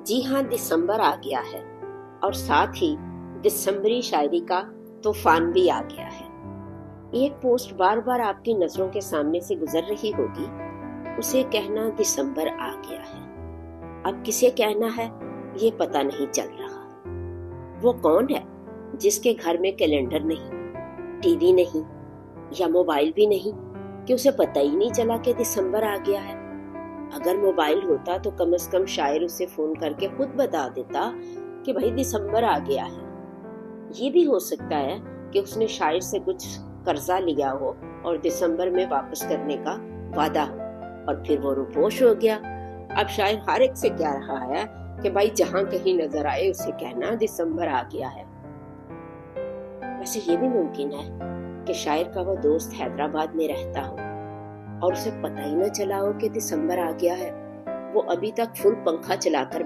جی ہاں، دسمبر آ گیا ہے اور ساتھ ہی دسمبری شاعری کا طوفان بھی آ گیا ہے۔ ایک پوسٹ بار بار آپ کی نظروں کے سامنے سے گزر رہی ہوگی، اسے کہنا دسمبر آ گیا ہے۔ اب کسے کہنا ہے یہ پتہ نہیں چل رہا۔ وہ کون ہے جس کے گھر میں کیلنڈر نہیں، ٹی وی نہیں یا موبائل بھی نہیں کہ اسے پتہ ہی نہیں چلا کہ دسمبر آ گیا ہے؟ اگر موبائل ہوتا تو کم از کم شاعر اسے فون کر کے خود بتا دیتا کہ بھائی دسمبر آ گیا ہے۔ یہ بھی ہو سکتا ہے کہ اس نے شاعر سے کچھ قرضہ لیا ہو اور دسمبر میں واپس کرنے کا وعدہ ہو، اور پھر وہ روپوش ہو گیا۔ اب شاعر ہر ایک سے کہہ رہا ہے کہ بھائی جہاں کہیں نظر آئے اسے کہنا دسمبر آ گیا ہے۔ ویسے یہ بھی ممکن ہے کہ شاعر کا وہ دوست حیدرآباد میں رہتا ہو اور اسے پتہ ہی نہ چلا ہو کہ دسمبر آ گیا ہے۔ وہ ابھی تک فل پنکھا چلا کر